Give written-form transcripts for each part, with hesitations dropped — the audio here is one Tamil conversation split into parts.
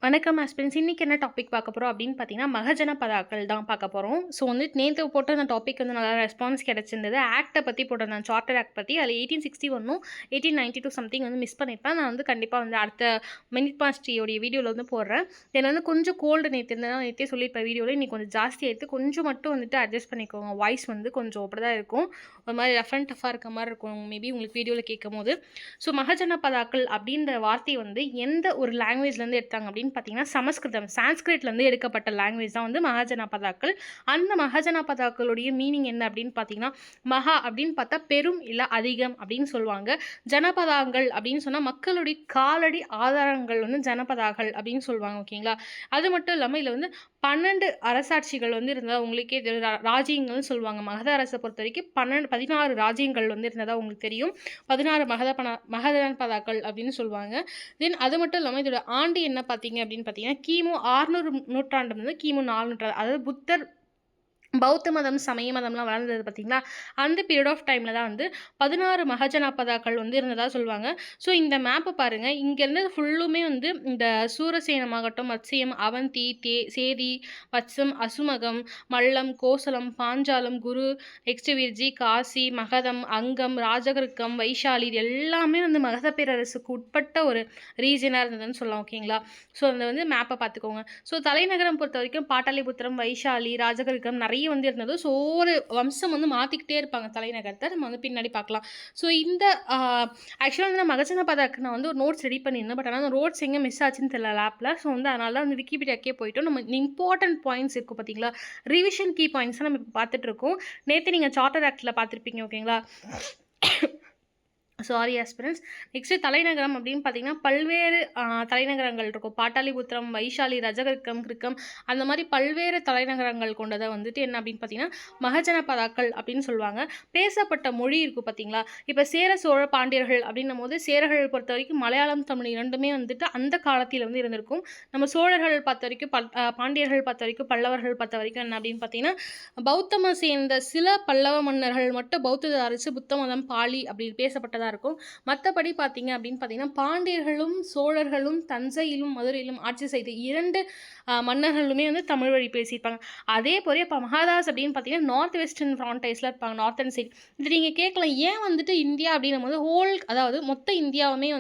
வணக்கம் ஆஸ்பிரன்ஸ். இன்னைக்கு என்ன டாபிக் பார்க்க போறோம் அப்படின்னு பார்த்தீங்கன்னா, மகஜன பதாக்கள் தான் பார்க்க போறோம். ஸோ நேத்து போட்ட அந்த டாபிக் நல்லா ரெஸ்பான்ஸ் கிடைச்சிருந்தது. ஆக்ட்ட பத்தி போட்டிருந்தேன். சார்ட்டர் ஆக்ட் பத்தி. அதில 1861ம் 1892 சம்திங் மிஸ் பண்ணியிருப்பேன். நான் கண்டிப்பா அடுத்த மினிட் பாஸ்ட் டீயோடைய வீடியோல போடுறேன். தென் கொஞ்சம் கோல்டு நேத்தே சொல்லியிருப்பேன் வீடியோல. இன்னைக்கு கொஞ்சம் ஜாஸ்தி ஆயிடுத்து. கொஞ்சம் மட்டும் அட்ஜஸ்ட் பண்ணிக்கோங்க. வாய்ஸ் கொஞ்சம் அப்படிதான் இருக்கும். ஒரு மாதிரி ரஃப் அண்ட் டஃப்பாக இருக்க மாதிரி இருக்கும் மேபி உங்களுக்கு வீடியோவில் கேட்கும்போது. ஸோ மகஜன பதாக்கள் அப்படின்ற வார்த்தை எந்த ஒரு லாங்குவேஜ்லேருந்து எடுத்தாங்க அப்படின்னு பார்த்தீங்கன்னா சமஸ்கிருதம் சான்ஸ்கிரிட்லேருந்து எடுக்கப்பட்ட லாங்குவேஜ் தான் மகஜன பதாக்கள். அந்த மகஜன பதாக்களுடைய மீனிங் என்ன அப்படின்னு பார்த்தீங்கன்னா, மகா அப்படின்னு பார்த்தா பெரும் இல்லை அதிகம் அப்படின்னு சொல்லுவாங்க. ஜனபதாங்கள் அப்படின்னு சொன்னால் மக்களுடைய காலடி ஆதாரங்கள் ஜனபதாகள் அப்படின்னு சொல்லுவாங்க. ஓகேங்களா? அது மட்டும் இல்லாமல் இதில் 12 அரசாட்சிகள் இருந்ததா உங்களுக்கே ராஜ்யங்கள்னு சொல்லுவாங்க. மகத அரசை பொறுத்த வரைக்கும் 16 ராஜ்யங்கள் இருந்ததா உங்களுக்கு தெரியும். 16 மகதன பதாக்கள் அப்படின்னு சொல்லுவாங்க. தென் அது மட்டும் இல்லாமல் இதோட ஆண்டு என்ன பார்த்தீங்க அப்படின்னு பார்த்தீங்கன்னா, கிமு 600 நூற்றாண்டு கிமு 4 நூற்றாண்டு. அதாவது புத்தர் பௌத்த மதம் சமய மதம்லாம் வளர்ந்தது பார்த்தீங்களா, அந்த பீரியட் ஆஃப் டைமில் தான் 16 மகஜன பதாக்கள் இருந்ததாக சொல்லுவாங்க. ஸோ இந்த மேப்பை பாருங்கள். இங்கேருந்து ஃபுல்லுமே இந்த சூரசேனமாகட்டும், மத்சியம், அவந்தி, சேதி, வத்சம், அசுமகம், மல்லம், கோசலம், பாஞ்சாலம், குரு, நெக்ஸ்ட் விர்ஜி, காசி, மகதம், அங்கம், ராஜகிருக்கம், வைஷாலி, இது எல்லாமே மகத பேரரசுக்கு உட்பட்ட ஒரு ரீஜனாக இருந்ததுன்னு சொல்லலாம். ஓகேங்களா? ஸோ அந்த மேப்பை பார்த்துக்கோங்க. ஸோ தலைநகரம் பொறுத்த வரைக்கும் பாட்டாளிபுத்திரம், வைஷாலி, ராஜகிருக்கம் நிறைய இருந்தது. ஸோ ஒவ்வொரு வம்சம் மாற்றிக்கிட்டே இருப்பாங்க தலைநகரத்தை. நம்ம பின்னாடி பார்க்கலாம். ஸோ இந்த ஆக்சுவலாக நான் மகஜன பதாக்கு நான் ஒரு நோட்ஸ் ரெடி பண்ணியிருந்தேன். பட் ஆனால் அந்த நோட்ஸ் எங்கே மிஸ் ஆச்சுன்னு தெரியல லேப்பில். ஸோ அதனால தான் விக்கிபீடியாக்கே போயிட்டோம். நம்ம இம்பார்ட்டன்ட் பாயிண்ட்ஸ் இருக்கும் பார்த்தீங்களா, ரிவிஷன் கீ பாயிண்ட்ஸ் நம்ம இப்போ பார்த்துட்டு இருக்கோம். நேற்று நீங்கள் சார்ட்டர் ஆக்டில் பார்த்துருப்பீங்க. ஓகேங்களா? Sorry aspirants. நெக்ஸ்ட்டு தலைநகரம் அப்படின்னு பார்த்தீங்கன்னா பல்வேறு தலைநகரங்கள் இருக்கும். பாட்டாளிபுத்திரம், வைஷாலி, ரஜகிருக்கம், கிருக்கம், அந்த மாதிரி பல்வேறு தலைநகரங்கள் கொண்டதை என்ன அப்படின்னு பார்த்தீங்கன்னா மகஜன பதாக்கள் அப்படின்னு சொல்லுவாங்க. பேசப்பட்ட மொழி இருக்கும் பார்த்தீங்களா. இப்போ சேர சோழ பாண்டியர்கள் அப்படின்னும் போது சேரர்கள் பொறுத்த வரைக்கும் மலையாளம் தமிழ் இரண்டுமே அந்த காலத்தில் இருந்திருக்கும். நம்ம சோழர்கள் பார்த்த வரைக்கும் பாண்டியர்கள் பார்த்த வரைக்கும் பல்லவர்கள் பார்த்த வரைக்கும் என்ன அப்படின்னு பார்த்தீங்கன்னா பௌத்தம சேர்ந்த சில பல்லவ மன்னர்கள் மட்டும் பௌத்த அரசு புத்த மதம் பாலி அப்படி பேசப்பட்டதாக இருக்கும். மற்றபடி பார்த்தீங்க அப்படின்னு பார்த்தீங்கன்னா பாண்டியர்களும் சோழர்களும் தஞ்சையிலும் மதுரையிலும் ஆட்சி செய்த 2 மன்னர்களுமே தமிழ் வழி பேசியிருப்பாங்க. அதே போல இப்போ மகாதாஸ் அப்படின்னு பார்த்தீங்கன்னா நார்த் வெஸ்டர்ன் ஃப்ரான்டைஸில் இருப்பாங்க, நார்த்தன் சைட். இது நீங்கள் கேட்கலாம், ஏன் இந்தியா அப்படின்னும் போது அதாவது மொத்த இந்தியாவுமே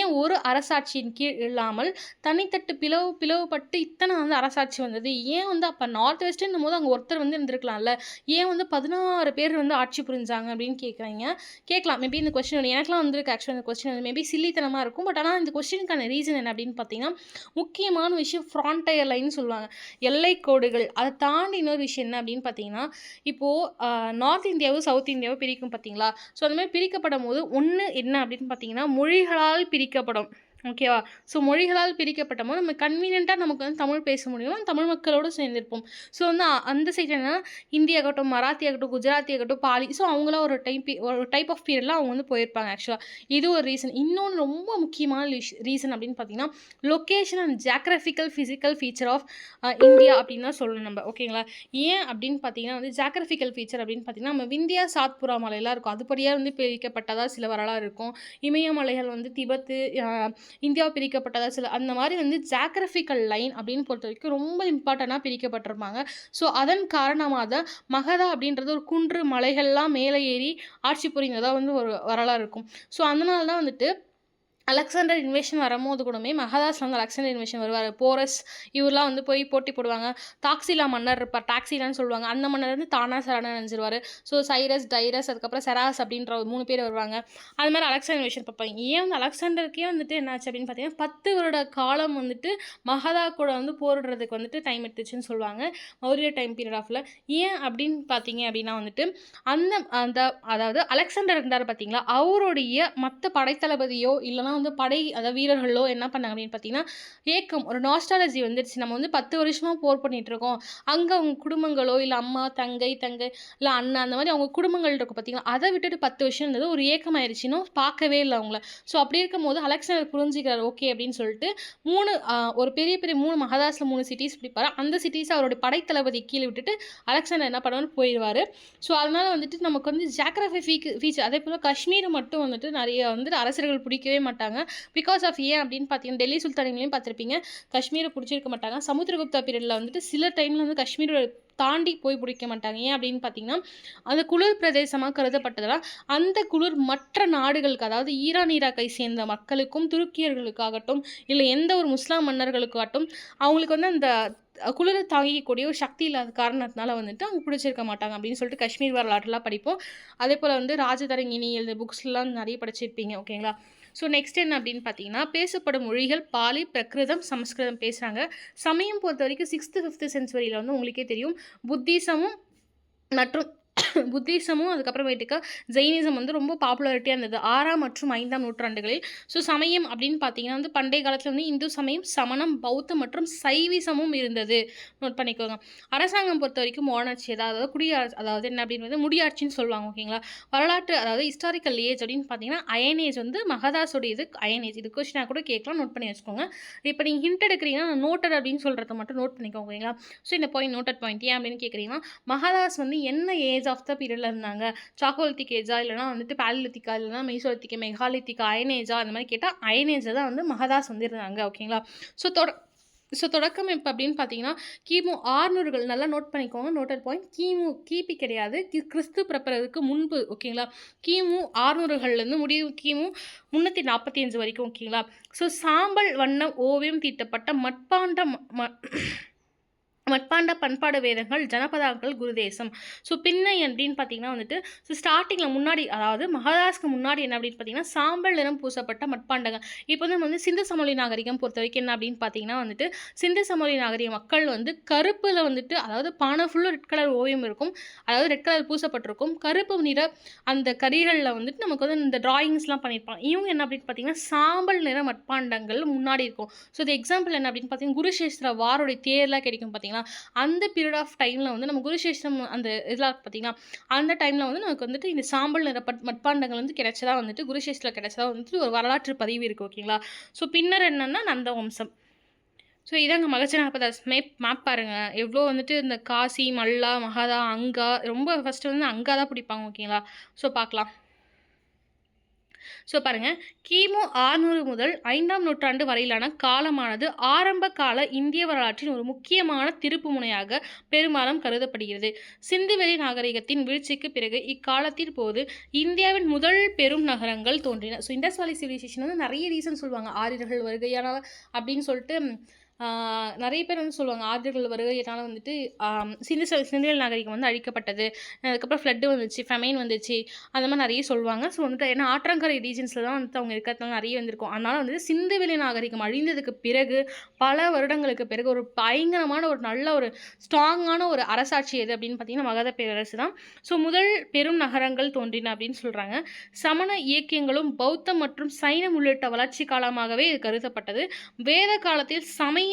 ஏன் ஒரு அரசாட்சியின் கீழ் இல்லாமல் தனித்தட்டு பிளவுபட்டு இத்தனை அரசாட்சி வந்தது? ஏன் அப்போ நார்த் வெஸ்டர்ன் போது அங்கே ஒருத்தர் இருந்திருக்கலாம்ல, ஏன் 16 பேர் ஆட்சி புரிஞ்சாங்க அப்படின்னு கேட்கலாம். மேபி இந்த கொஸ்டின் எனக்குலாம் ஆக்சுவலாக இந்த கொஸ்டின் மேபி சில்லித்தனமாக இருக்கும். பட் ஆனால் இந்த கொஸ்டினுக்கான ரீசன் என்ன அப்படின்னு பார்த்தீங்கன்னா முக்கியமான விஷயம் ஃப்ரான்டையர் லைன் சொல்லுவாங்க, எல்லை கோடுகள். அதை தாண்டி இன்னொரு விஷயம் என்ன அப்படின்னு பார்த்தீங்கன்னா இப்போது நார்த் இந்தியாவும் சவுத் இந்தியாவும் பிரிக்கும் பார்த்தீங்களா. ஸோ அந்த மாதிரி பிரிக்கப்படும் போது ஒன்று என்ன அப்படின்னு பார்த்தீங்கன்னா மொழிகளால் பிரிக்கப்படும். ஓகேவா? ஸோ மொழிகளால் பிரிக்கப்பட்ட போது நம்ம கன்வீனியண்ட்டாக நமக்கு தமிழ் பேச முடியும், தமிழ் மக்களோடு சேர்ந்திருப்போம். ஸோ அந்த சைடு என்னன்னா ஹிந்தி ஆகட்டும், மராத்தி ஆகட்டும், குஜராத்தி ஆகட்டும், பாலி, ஸோ அவங்களாம் ஒரு டைப் ஆஃப் பீரியட்லாம் அவங்க போயிருப்பாங்க. ஆக்சுவலாக இது ஒரு ரீசன். இன்னொன்று ரொம்ப முக்கியமான ரீசன் அப்படின்னு பார்த்தீங்கன்னா location and geographical physical feature of India அப்படின்னு தான் சொல்லணும் நம்ம. ஓகேங்களா? ஏன் அப்படின்னு பார்த்தீங்கன்னா ஜியாகிரபிக்கல் ஃபீச்சர் அப்படின்னு பார்த்தீங்கன்னா நம்ம விந்தியா சாத்புரா மலையெல்லாம் இருக்கும், அதுபடியாக பிரிக்கப்பட்டதாக சில வரலாறு இருக்கும். இமயமலைகள் திபெத்து இந்தியாவை பிரிக்கப்பட்டதாக சில அந்த மாதிரி ஜியாகிரபிக்கல் லைன் அப்படின்னு பொறுத்த வரைக்கும் ரொம்ப இம்பார்ட்டண்ட்டாக பிரிக்கப்பட்டிருப்பாங்க. ஸோ அதன் காரணமாக தான் மகதா அப்படின்றது ஒரு குன்று மலைகள்லாம் மேலே ஏறி ஆட்சி புரிந்ததாக ஒரு வரலாறு இருக்கும். ஸோ அதனால தான் அலெக்சாண்டர் இன்வேஷன் வரும்போது கூடமே மகதாஸ் அலெக்சாண்டர் இன்வேஷன் வருவார். போரஸ் இவரெலாம் போய் போட்டி போடுவாங்க. தாக்சிலா மன்னர் இருப்பார், டாக்ஸிலான்னு சொல்லுவாங்க. அந்த மன்னர் தானா சரண நினைஞ்சிருவார். ஸோ சைரஸ், டைரஸ், அதுக்கப்புறம் செராஸ் அப்படின்ற 3 பேர் வருவாங்க. அது மாதிரி அலெக்சாண்டர் இன்வேஷன் பார்ப்பாங்க. ஏன் அலெக்சாண்டருக்கே என்னாச்சு அப்படின்னு பார்த்தீங்கன்னா 10 வருட காலம் மகதா கூட போரிடுறதுக்கு டைம் எடுத்துச்சுன்னு சொல்லுவாங்க, மௌரிய டைம் பீரியட் ஆஃப்ல. ஏன் அப்படின்னு பார்த்தீங்க அப்படின்னா அந்த அதாவது அலெக்சாண்டர் இருந்தார் பார்த்தீங்களா, அவருடைய மற்ற படைத்தளபதியோ இல்லைனா படை அதாவது வீரர்களோ என்ன பண்ணாங்க அப்படின்னு பார்த்தீங்கன்னா ஏக்கம், ஒரு நாஸ்டாலஜி வந்துருச்சு. நம்ம 10 வருஷமாக போர் பண்ணிட்டு இருக்கோம், அங்கே அவங்க குடும்பங்களோ இல்லை அம்மா தங்கை இல்லை அண்ணா அந்த மாதிரி அவங்க குடும்பங்கள் இருக்கும் பார்த்தீங்களா, அதை விட்டுட்டு 10 வருஷம் இருந்தது ஒரு ஏக்கம் ஆயிடுச்சுன்னு பார்க்கவே இல்லை அவங்கள. ஸோ அப்படி இருக்கும் போது அலெக்சாண்டர் புரிஞ்சுக்கிறார் ஓகே அப்படின்னு சொல்லிட்டு ஒரு பெரிய 3 மகதாஸில் 3 சிட்டிஸ் பிடிப்பார். அந்த சிட்டிஸை அவருடைய படைத்தளபதி கீழே விட்டுட்டு அலெக்சாண்டர் என்ன பண்ணுவான்னு போயிடுவார். ஸோ அதனால நமக்கு ஜியாகிரபி ஃபீச்சர். அதே போல் காஷ்மீர் மட்டும் நிறைய அரசர்கள் பிடிக்கவே மாட்டாங்க. மாட்டாங்க. பிகாஸ் ஆஃப் ஏன் அப்படின்னு பார்த்தீங்கன்னா, டெல்லி சுல்தானிலையும் பார்த்துருப்பீங்க, காஷ்மீரை பிடிச்சிருக்க மாட்டாங்க. சமுத்திரகுப்தா பீரியடில் வந்துட்டு சில டைமில் வந்து காஷ்மீர் தாண்டி போய் பிடிக்க மாட்டாங்க. ஏன் அப்படின்னு பார்த்தீங்கன்னா, அந்த குளிர் பிரதேசமாக கருதப்பட்டதெல்லாம் அந்த குளிர் மற்ற நாடுகளுக்கு, அதாவது ஈரான் ஈராக்கை சேர்ந்த மக்களுக்கும் துருக்கியர்களுக்காகட்டும் இல்லை எந்த ஒரு முஸ்லாம் மன்னர்களுக்காகட்டும் அவங்களுக்கு வந்து அந்த குளிரை தாங்கிக்கூடிய ஒரு சக்தி இல்லாத காரணத்தினால வந்துட்டு அவங்க பிடிச்சிருக்க மாட்டாங்க அப்படின்னு சொல்லிட்டு காஷ்மீர் வரலாற்றுலாம் படிப்போம். அதே போல் வந்து ராஜதரங்கிணி எழுத புக்ஸ்லாம் நிறைய படிச்சிருப்பீங்க. ஓகேங்களா? ஸோ நெக்ஸ்ட் என்ன அப்படின்னு பார்த்தீங்கன்னா, பேசப்படும் மொழிகள் பாலி, பிரகிருதம், சமஸ்கிருதம் பேசுகிறாங்க. சமயம் பொறுத்த வரைக்கும் 6th 5th சென்ச்சுரியில் வந்து உங்களுக்கே தெரியும் புத்திசமும் மற்றும் புத்திசமும் அதுக்கப்புறமேட்டுக்கு ஜெயினிசம் வந்து ரொம்ப பாப்புலாரிட்டியாக இருந்தது 6ஆம் மற்றும் 5ஆம் நூற்றாண்டுகளில். ஸோ சமயம் அப்படின்னு பார்த்தீங்கன்னா வந்து பண்டைய காலத்தில் வந்து இந்து சமயம், சமணம், பௌத்தம் மற்றும் சைவிசமும் இருந்தது. நோட் பண்ணிக்கோங்க. அரசாங்கம் பொறுத்த வரைக்கும் மோனாட்சி, அதாவது அதாவது என்ன அப்படின்னு முடியாட்சின்னு சொல்லுவாங்க. ஓகேங்களா? வரலாற்று அதாவது ஹிஸ்டாரிக்கல் ஏஜ் அப்படின்னு பார்த்தீங்கன்னா அயன் ஏஜ் வந்து மகதாஸோடைய இது அயன் ஏஜ். இது கொஸ்டினாக கூட கேட்கலாம், நோட் பண்ணி வச்சுக்கோங்க. இப்போ நீங்கள் ஹிண்ட் எடுக்கிறீங்கன்னா நோட்டட் அப்படின்னு சொல்கிறத மட்டும் நோட் பண்ணிக்கோங்க. ஓகேங்களா? ஸோ இந்த பாயிண்ட் நோட்டட் பாயிண்ட் ஏன் அப்படின்னு கேட்குறீங்கன்னா, மகதாஸ் வந்து என்ன ஏஜ் ஆஃப் த பீரியடில் இருந்தாங்க? சாக்கோலித்திக் ஏஜா, இல்லைனா வந்துட்டு பேலிலித்திக்கா, இல்லைனா மெய்சோலித்திக்கா, மெகாலித்திக்கா, அயனேஜா, அந்த மாதிரி கேட்டால் அயனேஜை தான் வந்து மகதாஸ் வந்து இருந்தாங்க. ஓகேங்களா? ஸோ தொடக்கம் இப்போ அப்படின்னு பார்த்தீங்கன்னா கிமு 600கள். நல்லா நோட் பண்ணிக்கோங்க, நோட்டட் பாயிண்ட். கிபி கிடையாது, கிறிஸ்து பிறப்பதற்கு முன்பு. ஓகேங்களா? கிமு 600கள்லேருந்து முடிவு கிமு 345 வரைக்கும். ஓகேங்களா? ஸோ சாம்பல் வண்ண ஓவியம் தீட்டப்பட்ட மட்பாண்ட பண்பாடு வேதங்கள், ஜனபதாக்கள், குருதேசம். ஸோ பின்னை அப்படின்னு பார்த்தீங்கன்னா வந்துட்டு ஸோ ஸ்டார்டிங்கில் முன்னாடி, அதாவது மகதாஸ்க்கு முன்னாடி என்ன அப்படின்னு பார்த்தீங்கன்னா சாம்பல் நிறம் பூசப்பட்ட மட்பாண்டங்கள். இப்போ வந்து நம்ம வந்து சிந்து சமவெளி நாகரிகம் பொறுத்த வரைக்கும் என்ன அப்படின்னு பார்த்தீங்கன்னா வந்துட்டு சிந்து சமவெளி நாகரிக மக்கள் வந்து கருப்பில் வந்துட்டு, அதாவது பானை ஃபுல்லாக ரெட் கலர் ஓவியம் இருக்கும், அதாவது ரெட் கலர் பூசப்பட்டிருக்கும், கருப்பு நிற அந்த கரிகளில் வந்துட்டு நமக்கு வந்து இந்த டிராயிங்ஸ்லாம் பண்ணியிருப்பாங்க. இவங்க என்ன அப்படின்னு பார்த்தீங்கன்னா சாம்பல் நிற மட்பாண்டங்கள் முன்னாடி இருக்கும். ஸோ இது எக்ஸாம்பிள் என்ன அப்படின்னு பார்த்தீங்கன்னா குருஷேஸ்திர வாரோடைய தேர்லாம் கிடைக்கும் பார்த்தீங்கன்னா அந்த பீரியட் ஆஃப் டைமில் வந்து நம்ம குருசேஷம் அந்த இதெல்லாம் பார்த்தீங்கன்னா அந்த டைமில் வந்து நமக்கு வந்துட்டு இந்த சாம்பல் நிற மட்பாண்டங்கள் வந்து கிடைச்சதா வந்துட்டு குருசேஷத்தில் கிடைச்சதா வந்துட்டு ஒரு வரலாற்று பதிவு இருக்குது. ஓகேங்களா? ஸோ பின்னர் என்னென்னா நந்த வம்சம். ஸோ இதாங்க மகஜனபதாஸ் மேப் பாருங்கள், எவ்வளோ வந்துட்டு இந்த காசி, மல்லா, மகாதா, அங்கா, ரொம்ப ஃபஸ்ட்டு வந்து அங்கா தான் பிடிப்பாங்க. ஓகேங்களா? ஸோ பார்க்கலாம். ஸோ பாருங்கள், கிமு 600 முதல் 5ஆம் நூற்றாண்டு வரையிலான காலமானது ஆரம்ப கால இந்திய வரலாற்றின் ஒரு முக்கியமான திருப்பு முனையாக பெரும்பாலும் கருதப்படுகிறது. சிந்துவெளி நாகரிகத்தின் வீழ்ச்சிக்கு பிறகு இக்காலத்தின் போது இந்தியாவின் முதல் பெரும் நகரங்கள் தோன்றின. ஸோ இண்டஸ் வேலி சிவிலைசேஷன் வந்து நிறைய ரீசன் சொல்லுவாங்க. ஆரியர்கள் வருகையான அப்படின்னு சொல்லிட்டு நிறைய பேர் வந்து சொல்லுவாங்க ஆரியர்கள் வருகையினால் வந்துட்டு சிந்துவெளி நாகரிகம் வந்து அழிக்கப்பட்டது, அதுக்கப்புறம் ஃப்ளட்டு வந்துச்சு, ஃபெமைன் வந்துச்சு, அந்த மாதிரி நிறைய சொல்லுவாங்க. ஸோ வந்துட்டு ஏன்னா ஆற்றங்கரை ரீஜன்ஸில் தான் வந்துட்டு அவங்க இருக்கிறதுனால நிறைய வந்திருக்கும். அதனால் வந்துட்டு சிந்துவெளி நாகரிகம் அழிந்ததுக்கு பிறகு பல வருடங்களுக்கு பிறகு ஒரு பயங்கரமான ஒரு நல்ல ஒரு ஸ்ட்ராங்கான ஒரு அரசாட்சி எது அப்படின்னு பார்த்தீங்கன்னா மகத பேரரசு தான். ஸோ முதல் பெரும் நகரங்கள் தோன்றின அப்படின்னு சொல்கிறாங்க. சமண இயக்கியங்களும் பௌத்தம் மற்றும் சைனம் உள்ளிட்ட வளர்ச்சி காலமாகவே இது கருதப்பட்டது. வேத காலத்தில் சமய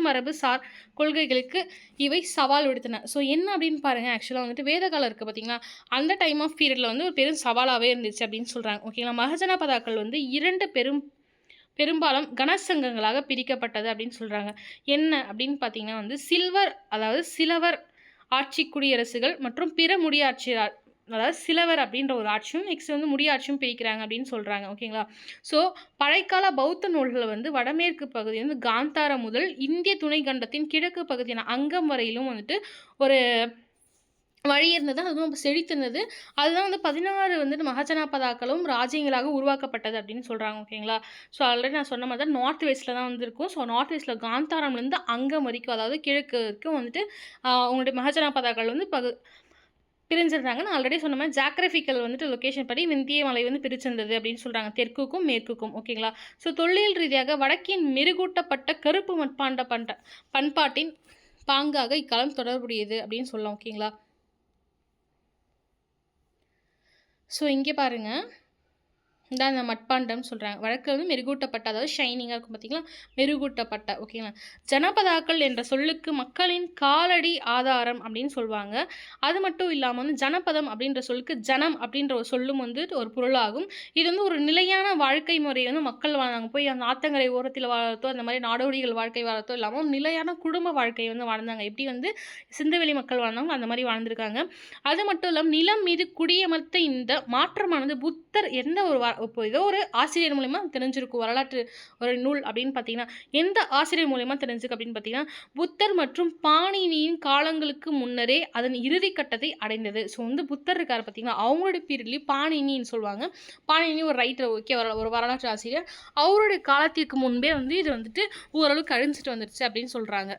மரபு சார் கொள்கைகளுக்கு இவை சவால் விடுத்தன. ஸோ என்ன அப்படின்னு பாருங்கள், ஆக்சுவலாக வந்துட்டு வேத காலம் இருக்குது பார்த்தீங்களா, அந்த டைம் ஆஃப் பீரியடில் வந்து ஒரு பெரும் சவாலாகவே இருந்துச்சு அப்படின்னு சொல்கிறாங்க. ஓகேங்களா? மகஜனபதாக்கள் வந்து 2 பெரும்பாலும் கனசங்கங்களாக பிரிக்கப்பட்டது அப்படின்னு சொல்கிறாங்க. என்ன அப்படின்னு பார்த்தீங்கன்னா வந்து சிலவர் ஆட்சி குடியரசுகள் மற்றும் பிற முடியாட்சியார், அதாவது சிலவர் அப்படின்ற ஒரு ஆட்சியும் நெக்ஸ்ட் வந்து முடியாட்சியும் பிரிக்கிறாங்க அப்படின்னு சொல்கிறாங்க. ஓகேங்களா? ஸோ பழைக்கால பௌத்த நூல்களை வந்து வடமேற்கு பகுதி வந்து காந்தாரா முதல் இந்திய துணைக்கண்டத்தின் கிழக்கு பகுதியான அங்கம் வரையிலும் வந்துட்டு ஒரு வழி இருந்தது, அதுவும் செழித்திருந்தது. அதுதான் வந்து 16 வந்துட்டு மகஜனபதாக்களும் ராஜ்யங்களாக உருவாக்கப்பட்டது அப்படின்னு சொல்கிறாங்க. ஓகேங்களா? ஸோ ஆல்ரெடி நான் சொன்ன மாதிரி தான் நார்த் வெஸ்ட்டில் தான் வந்துருக்கும். ஸோ நார்த் வெஸ்ட்டில் காந்தாராம்லேருந்து அங்கம் வரைக்கும், அதாவது கிழக்கு வரைக்கும் வந்துட்டு உங்களுடைய மகஜனபதாக்கள் வந்து பிரிஞ்சிருந்தாங்க. நான் ஆல்ரெடி சொன்ன மாதிரி ஜாக்ரபிக்கல் வந்துட்டு லொக்கேஷன் படி விந்திய மலை வந்து பிரிச்சிருந்தது அப்படின்னு சொல்கிறாங்க, தெற்குக்கும் மேற்குக்கும். ஓகேங்களா? ஸோ தொல்லியல் ரீதியாக வடக்கின் மெருகூட்டப்பட்ட கருப்பு பண்பாட்டின் பாங்காக இக்காலம் தொடர்புடையது அப்படின்னு சொல்லலாம். ஓகேங்களா? ஸோ இங்கே பாருங்கள், இதான் இந்த மட்பாண்டம் சொல்கிறாங்க. வழக்கில் வந்து மெருகூட்டப்பட்ட, அதாவது ஷைனிங்காக இருக்கும் பார்த்தீங்களா, மெருகூட்டப்பட்ட. ஓகேங்களா? ஜனபதாக்கள் என்ற சொல்லுக்கு மக்களின் காலடி ஆதாரம் அப்படின்னு சொல்லுவாங்க. அது மட்டும் இல்லாமல் வந்து ஜனபதம் அப்படின்ற சொல்லுக்கு ஜனம் அப்படின்ற ஒரு சொல்லும் வந்து ஒரு பொருளாகும். இது வந்து ஒரு நிலையான வாழ்க்கை முறை வந்து மக்கள் வாழ்ந்தாங்க. போய் அந்த ஆத்தங்கரை ஓரத்தில் வாழத்தோ அந்த மாதிரி நாடோடிகள் வாழ்க்கை வாழத்தோ இல்லாமல் நிலையான குடும்ப வாழ்க்கையை வந்து வாழ்ந்தாங்க. எப்படி வந்து சிந்துவெளி மக்கள் வாழ்ந்தாங்க அந்த மாதிரி வாழ்ந்திருக்காங்க. அது மட்டும் இல்லாமல் நிலம் மீது குடியமர்த்த இந்த மாற்றமானது புத்தர் எந்த ஒரு இப்போ ஏதோ ஒரு ஆசிரியர் மூலயமா தெரிஞ்சிருக்கும் வரலாற்று ஒரு நூல் அப்படின்னு பார்த்தீங்கன்னா எந்த ஆசிரியர் மூலயமா தெரிஞ்சுக்கு அப்படின்னு பார்த்தீங்கன்னா புத்தர் மற்றும் பாணினியின் காலங்களுக்கு முன்னரே அதன் இறுதி கட்டத்தை அடைந்தது. ஸோ வந்து புத்தர் இருக்கார் பார்த்தீங்கன்னா அவங்களுடைய பீரியட்லேயும் பாணினின்னு சொல்லுவாங்க. பாணினி ஒரு ரைட்டர், ஓகே, ஒரு வரலாற்று ஆசிரியர். அவருடைய காலத்திற்கு முன்பே வந்து இது வந்துட்டு ஓரளவுக்கு அழிஞ்சிட்டு வந்துருச்சு அப்படின்னு சொல்கிறாங்க.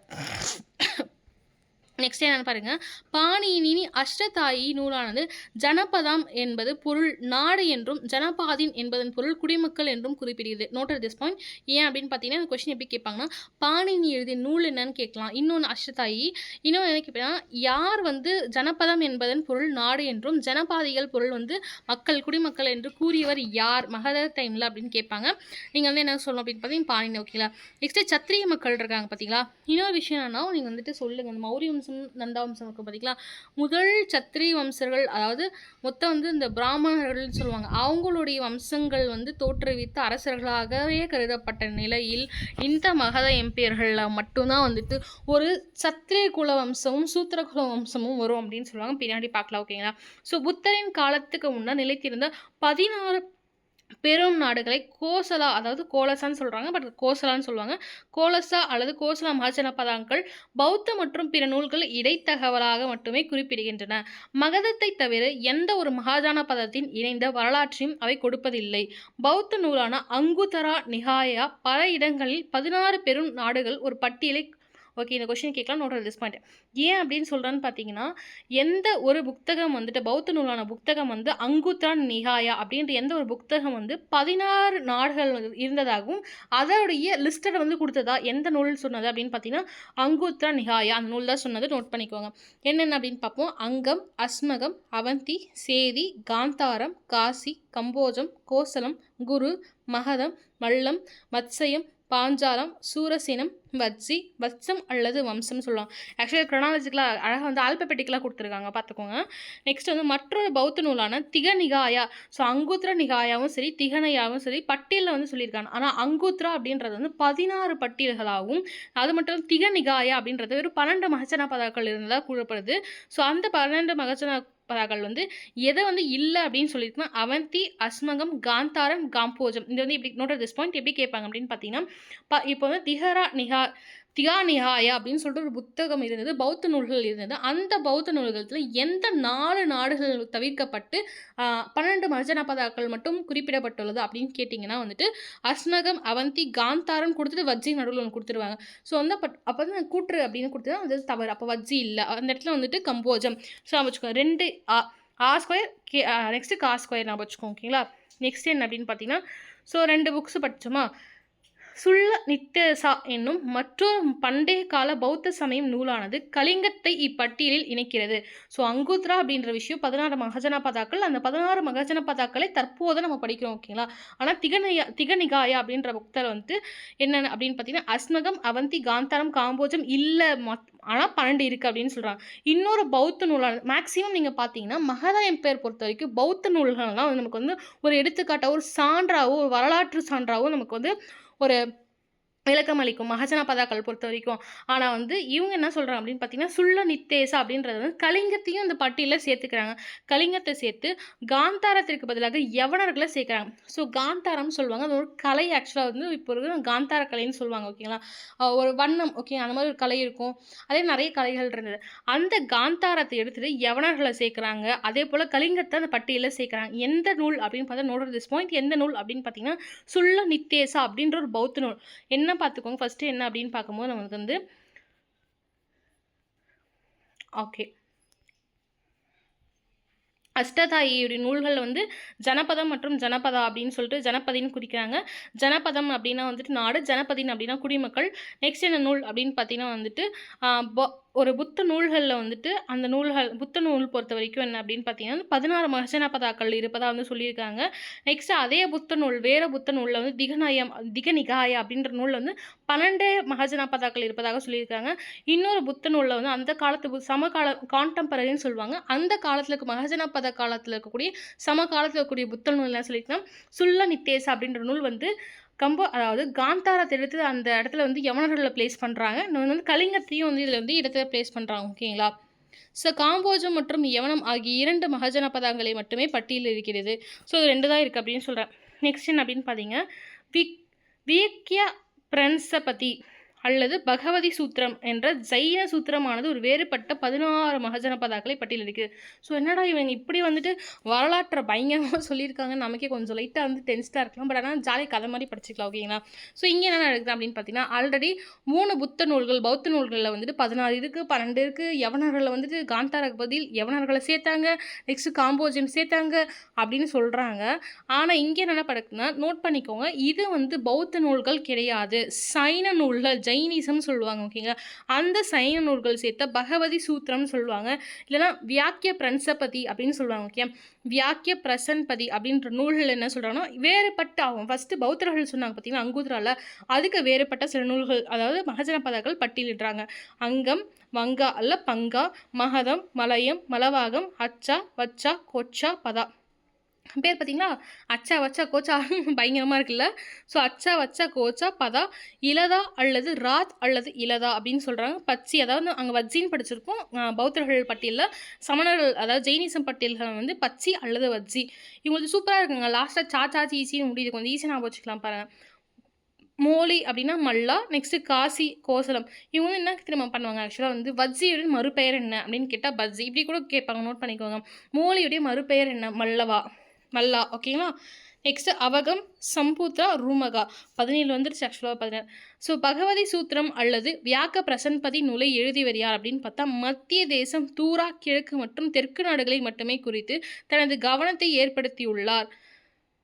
நெக்ஸ்ட் என்னன்னு பாருங்க, பாணினி அஷ்டதாயி நூலானது ஜனபதம் என்பது பொருள் நாடு என்றும் ஜனபாதின் என்பதன் பொருள் குடிமக்கள் என்றும் குறிப்பிடுகிறது. Note this point. ஏன் அப்படின்னு பார்த்தீங்கன்னா இந்த கொஸ்டின் எப்படி கேட்பாங்கன்னா பாணினி எழுதிய நூல் என்னன்னு கேட்கலாம், இன்னொன்று அஷ்டதாயி, இன்னொன்று என்ன கேட்பாங்கன்னா யார் வந்து ஜனபதம் என்பதன் பொருள் நாடு என்றும் ஜனபாதிகள் பொருள் வந்து மக்கள் குடிமக்கள் என்று கூறியவர் யார் மகத டைமில் அப்படின்னு கேட்பாங்க. நீங்கள் வந்து என்ன சொல்லணும் அப்படின்னு பார்த்தீங்கன்னா பாணினி. ஓகேங்களா. நெக்ஸ்ட்டு சத்திரிய மக்கள் இருக்காங்க பார்த்தீங்களா. இன்னொரு விஷயம் என்னன்னா நீங்கள் வந்துட்டு சொல்லுங்கள், இந்த மௌரிய வம்சம் நந்தா வம்சம் இருக்கும் பார்த்தீங்களா, முதல் சத்திரிய வம்சர்கள், அதாவது மொத்தம் வந்து இந்த பிராமணர்கள் சொல்லுவாங்க, அவங்களுடைய வம்சங்கள் வந்து தோற்றுவித்த அரசர்களாகவே கருதப்பட்ட நிலையில் இந்த மகத எம்பையர்களில் மட்டும்தான் வந்துட்டு ஒரு சத்திரிய குல வம்சமும் சூத்திர குல வம்சமும் வரும் அப்படின்னு சொல்லுவாங்க. பின்னாடி பார்க்கலாம். ஓகேங்களா. ஸோ புத்தரின் காலத்துக்கு முன்னர் நிலைத்திருந்த 16 பெரும் நாடுகளை கோசலா, அதாவது கோலசான்னு சொல்கிறாங்க, பட் கோசலான்னு சொல்லுவாங்க, கோலசா அல்லது கோசலா மகாஜனபதங்கள் பௌத்த மற்றும் பிற நூல்கள் இடைத்தகவலாக மட்டுமே குறிப்பிடுகின்றன. மகதத்தை தவிர எந்த ஒரு மகாஜனபதத்தின் இணைந்த வரலாற்றையும் அவை கொடுப்பதில்லை. பௌத்த நூலான அங்குத்தரா நிகாயா பல இடங்களில் 16 பெரும் நாடுகள் ஒரு பட்டியலை, ஓகே, இந்த கொஸ்டின் கேட்கலாம், நோட் திஸ் பாயிண்ட். ஏன் அப்படின்னு சொல்கிறேன்னு பார்த்தீங்கன்னா எந்த ஒரு புத்தகம் வந்துட்டு பௌத்த நூலான புத்தகம் வந்து அங்குத்ரா நிகாயா அப்படின்ற எந்த ஒரு புத்தகம் வந்து 16 நாடுகள் இருந்ததாகவும் அதோடைய லிஸ்டை வந்து கொடுத்ததா எந்த நூல் சொன்னது அப்படின்னு பார்த்தீங்கன்னா அங்குத்ரா நிகாயா அந்த நூல் தான் சொன்னது. நோட் பண்ணிக்கோங்க. என்னென்ன அப்படின்னு பார்ப்போம். அங்கம், அஸ்மகம், அவந்தி, சேதி, காந்தாரம், காசி, கம்போஜம், கோசலம், குரு, மகதம், மல்லம், மத்சயம், பாஞ்சாலம், சூரசேனம், வட்சி, வத்சம் அல்லது வம்சம் சொல்லுவாங்க. ஆக்சுவலி க்ரொனாலஜிக்கலாக அழகாக வந்து ஆல்பபெட்டிக்கலாக கொடுத்துருக்காங்க, பார்த்துக்கோங்க. நெக்ஸ்ட் வந்து மற்றொரு பௌத்த நூலான திகநிகாயா. ஸோ அங்குத்ரா நிகாயாவும் சரி திகனையாவும் சரி பட்டியலில் வந்து சொல்லியிருக்காங்க. ஆனால் அங்குத்ரா அப்படின்றது வந்து 16 பட்டியல்களாகவும் அது மட்டும் திகநிகாயா அப்படின்றது ஒரு 12 மகஜனபதாக்கள் இருந்ததாக கூறப்படுது. ஸோ அந்த 12 மகஜனபதாக்கள் வந்து எதை வந்து இல்லை அப்படின்னு சொல்லியிருக்குன்னா அவந்தி, அஸ்மகம், காந்தாரம், காம்போஜம். இது வந்து இப்படி நோட் திஸ் பாயிண்ட் எப்படி கேட்பாங்க அப்படின்னு பார்த்தீங்கன்னா இப்போ வந்து திகாநிகாயா அப்படின்னு சொல்லிட்டு ஒரு புத்தகம் இருந்தது, பௌத்த நூல்கள் இருந்தது. அந்த பௌத்த நூல்களத்தில் எந்த 4 நாடுகள் தவிர்க்கப்பட்டு 12 மகஜனபதாக்கள் மட்டும் குறிப்பிடப்பட்டுள்ளது அப்படின்னு கேட்டிங்கன்னா வந்துட்டு அஸ்மகம், அவந்தி, காந்தாரம் கொடுத்துட்டு வஜ்ஜி நடுவில் ஒன்று கொடுத்துருவாங்க. ஸோ வந்து அப்போ வந்து கூற்று அப்படின்னு கொடுத்துருந்தா அது தவறு, அப்போ வஜ்ஜி இல்லை, அந்த இடத்துல வந்துட்டு கம்போஜம். ஸோ வச்சுக்கோங்க 2 ஆ ஸ்கொயர் கே, நெக்ஸ்ட்டு கா ஸ்கொயர் நான் வச்சுக்கோங்க. ஓகேங்களா. நெக்ஸ்ட் என்ன அப்படின்னு பார்த்தீங்கன்னா ஸோ 2 புக்ஸ் படித்தோமா. சுள்ள நித்தேசா என்னும் மற்றொரு பண்டைய கால பௌத்த சமயம் நூலானது கலிங்கத்தை இப்பட்டியலில் இணைக்கிறது. ஸோ அங்குத்ரா அப்படின்ற விஷயம் 16 மகஜனபதாக்கள், அந்த 16 மகஜனபதாக்களை தற்போது நம்ம படிக்கிறோம். ஓகேங்களா. ஆனால் திகநிகாயா அப்படின்ற புத்தர் வந்து என்னென்ன அப்படின்னு பார்த்தீங்கன்னா அஸ்மகம், அவந்தி, காந்தாரம், காம்போஜம் இல்லை, ஆனால் 12 இருக்குது அப்படின்னு சொல்கிறாங்க. இன்னொரு பௌத்த நூலான மேக்ஸிமம் நீங்கள் பார்த்தீங்கன்னா மகத எம்பையர் பொறுத்த வரைக்கும் பௌத்த நூல்கள்லாம் நமக்கு வந்து ஒரு எடுத்துக்காட்டாக ஒரு சான்றாவோ ஒரு வரலாற்று சான்றாவோ நமக்கு வந்து ஒரு விளக்கம் அளிக்கும் மகஜனபதாக்கள் பொறுத்த வரைக்கும். ஆனால் வந்து இவங்க என்ன சொல்கிறாங்க அப்படின்னு பார்த்தீங்கன்னா சுள்ள நித்தேசா அப்படின்றது வந்து கலிங்கத்தையும் இந்த பட்டியலில் சேர்த்துக்கிறாங்க. கலிங்கத்தை சேர்த்து காந்தாரத்திற்கு பதிலாக யவனர்களை சேர்க்குறாங்க. ஸோ காந்தாரம் சொல்லுவாங்க, அது ஒரு கலை. ஆக்சுவலாக வந்து இப்போ இருக்கிற காந்தார கலைன்னு சொல்லுவாங்க. ஓகேங்களா. ஒரு வண்ணம், ஓகே, அந்த மாதிரி ஒரு கலை இருக்கும். அதே நிறைய கலைகள் இருந்தது. அந்த காந்தாரத்தை எடுத்துகிட்டு யவனர்களை சேர்க்குறாங்க. அதே போல் கலிங்கத்தை அந்த பட்டியலில் சேர்க்குறாங்க. எந்த நூல் அப்படின்னு பார்த்தா நோட் திஸ் பாயிண்ட். எந்த நூல் அப்படின்னு பார்த்தீங்கன்னா சுள்ள நித்தேசா அப்படின்ற ஒரு பௌத்த நூல். என்ன பார்த்துக்கோங்க. ஃபர்ஸ்ட் என்ன அப்படின்னு பார்க்கும்போது நமக்கு வந்து ஓகே அஷ்டதாயியுடைய நூல்களில் வந்து ஜனபதம் மற்றும் ஜனபதா அப்படின்னு சொல்லிட்டு ஜனபதின்னு குறிக்கிறாங்க. ஜனபதம் அப்படின்னா வந்துட்டு நாடு, ஜனபதின் அப்படின்னா குடிமக்கள். நெக்ஸ்ட் என்ன நூல் அப்படின்னு பார்த்தீங்கன்னா வந்துட்டு ஒரு புத்த நூல்களில் வந்துட்டு அந்த நூல்கள் புத்த நூல் பொறுத்த வரைக்கும் என்ன அப்படின்னு பார்த்தீங்கன்னா 16 மகஜனபதாக்கள் இருப்பதாக வந்து சொல்லியிருக்காங்க. நெக்ஸ்ட் அதே புத்த நூல் வேறு புத்த நூலில் வந்து திகநிகாயா அப்படின்ற நூலில் வந்து 12 மகஜனபதாக்கள் இருப்பதாக சொல்லியிருக்காங்க. இன்னொரு புத்த நூலில் வந்து அந்த காலத்து சமகால கான்டெம்பரரின்னு சொல்லுவாங்க, அந்த காலத்தில் இருக்க மகஜனபத காலத்தில் இருக்கக்கூடிய சமகாலத்தில் இருக்கக்கூடிய புத்த நூல் என்ன சொல்லியிருக்காங்க சுள்ள நித்தேசா அப்படின்ற நூல் வந்து அதாவது காந்தாரத்தை எடுத்து அந்த இடத்துல வந்து யவனர்களில் பிளேஸ் பண்ணுறாங்க. இன்னொன்று வந்து கலிங்கத்தையும் வந்து இதில் வந்து இடத்துல பிளேஸ் பண்ணுறாங்க. ஓகேங்களா. ஸோ காம்போஜம் மற்றும் யவனம் ஆகிய 2 மகஜனபதங்களை மட்டுமே பட்டியலில் இருக்கிறது. ஸோ இது 2 தான் இருக்குது அப்படின்னு சொல்கிறேன். நெக்ஸ்ட் என்ன அப்படின்னு பார்த்தீங்க, விக் வியக்கிய பிரன்சபதி அல்லது பகவதி சூத்திரம் என்ற ஜைன சூத்திரமானது ஒரு வேறுபட்ட 16 மகஜனபதாக்களை பட்டியலிருக்கு. ஸோ என்னடா இவங்க இப்படி வந்துட்டு வரலாற்றை பயங்கரமாக சொல்லியிருக்காங்க, நமக்கே கொஞ்சம் லைட்டாக வந்து டென்ஸ்டாக இருக்கலாம். பட் ஆனால் ஜாலி கதை மாதிரி படிச்சுக்கலாம். ஓகேங்களா. ஸோ இங்கே என்ன நடக்குது அப்படின்னு பார்த்தீங்கன்னா, ஆல்ரெடி 3 புத்த நூல்கள் பௌத்த நூல்களில் வந்துட்டு 16 இருக்குது, 12 இருக்குது. யவனர்களில் வந்துட்டு காந்தாரக்கு பதில் யவனர்களை சேர்த்தாங்க, நெக்ஸ்ட் காம்போஜியம் சேர்த்தாங்க அப்படின்னு சொல்கிறாங்க. ஆனால் இங்கே என்ன படுக்குன்னா நோட் பண்ணிக்கோங்க, இது வந்து பௌத்த நூல்கள் கிடையாது, சைன நூல்கள், ஜைனிசம் சொல்லுவாங்க. ஓகேங்களா. அந்த சைன நூல்கள் சேர்த்த பகவதி சூத்திரம்னு சொல்லுவாங்க, இல்லைனா வியாக்கிய பிரன்சபதி அப்படின்னு சொல்லுவாங்க. ஓகே, வியாக்கிய பிரசன்பதி அப்படின்ற நூல்கள் என்ன சொல்கிறாங்கன்னா வேறுபட்ட ஆகும். ஃபஸ்ட்டு பௌத்தர்கள் சொன்னாங்க பார்த்தீங்கன்னா அங்குத்ரால, அதுக்கு வேறுபட்ட சில நூல்கள், அதாவது மகஜனபதாக்கள் பட்டியலிடுறாங்க. அங்கம், வங்கா அல்ல பங்கா, மகதம், மலயம், மலவாகம், அச்சா, வச்சா, கொச்சா, பதா. பேர் பார்த்தீங்களா, அச்சா வச்சா கோச்சா பயங்கரமாக இருக்குல்ல. ஸோ அச்சா வச்சா கோச்சா பதா, இலதா அல்லது ராத் அல்லது இலதா அப்படின்னு சொல்கிறாங்க. பச்சி, அதாவது அங்கே வஜ்ஜின்னு படிச்சிருக்கோம் பௌத்தர்கள் பட்டியலில். சமணர்கள் அதாவது ஜெயினிசம் பட்டியல்கள் வந்து பச்சி அல்லது வஜ்ஜி. இவங்களுக்கு சூப்பராக இருக்குங்க. லாஸ்ட்டாக சாச்சா ஈஸின்னு முடியுது, கொஞ்சம் ஈஸியாக நான் வச்சுக்கலாம் பாருங்கள். மோலி அப்படின்னா மல்லா, நெக்ஸ்ட்டு காசி, கோசலம். இவங்க வந்து என்ன திரும்ப பண்ணுவாங்க, ஆக்சுவலாக வந்து வஜ்ஜியுடைய மறுபெயர் என்ன அப்படின்னு கேட்டால் பஜ்ஜி, இப்படி கூட கேட்பாங்க, நோட் பண்ணிக்கோங்க. மோலியுடைய மறுபெயர் என்ன, மல்லா. ஓகேங்களா. நெக்ஸ்ட்டு அவகம், சம்பூத்ரா, ரூமகா. 17 வந்துருச்சு ஆக்சுவலாக 16. ஸோ பகவதி சூத்திரம் அல்லது வியாக்க பிரசன்பதி நூலை எழுதியவர் யார் அப்படின்னு பார்த்தா, மத்திய தேசம், தூரா, கிழக்கு மற்றும் தெற்கு நாடுகளை மட்டுமே குறித்து தனது கவனத்தை ஏற்படுத்தியுள்ளார்.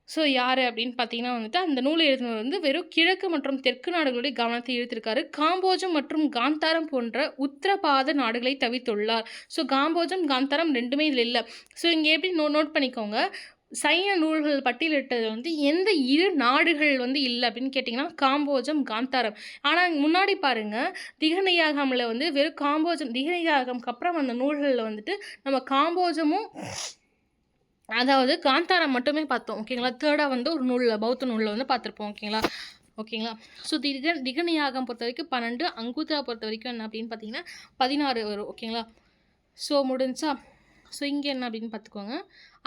ஸோ யார் அப்படின்னு பார்த்தீங்கன்னா வந்துட்டு அந்த நூலை எழுதினவர் வந்து வெறும் கிழக்கு மற்றும் தெற்கு நாடுகளுடைய கவனத்தை ஈர்த்திருக்காரு. காம்போஜம் மற்றும் காந்தாரம் போன்ற உத்தரபாத நாடுகளை தவிர்த்துள்ளார். ஸோ காம்போஜம், காந்தாரம் ரெண்டுமே இதில் இல்லை. ஸோ இங்கே எப்படி நோட் பண்ணிக்கோங்க, சைன நூல்கள் பட்டியலிட்டது வந்து எந்த 2 நாடுகள் வந்து இல்லை அப்படின்னு கேட்டிங்கன்னா காம்போஜம், காந்தாரம். ஆனால் முன்னாடி பாருங்கள், திகநியாகமில் வந்து வெறும் காம்போஜம், திகநியாகம்க்கு அப்புறம் அந்த நூல்களில் வந்துட்டு நம்ம காம்போஜமும் அதாவது காந்தாரம் மட்டுமே பார்த்தோம். ஓகேங்களா. தேர்டாக வந்து ஒரு நூலில் பௌத்த நூலில் வந்து பார்த்துருப்போம். ஓகேங்களா. ஸோ திகநியாகம் பொறுத்த வரைக்கும் 12, அங்குத்ரா பொறுத்த வரைக்கும் என்ன அப்படின்னு பார்த்தீங்கன்னா 16 வரும். ஓகேங்களா. ஸோ முடிஞ்சா. ஸோ இங்கே என்ன அப்படின்னு பார்த்துக்கோங்க,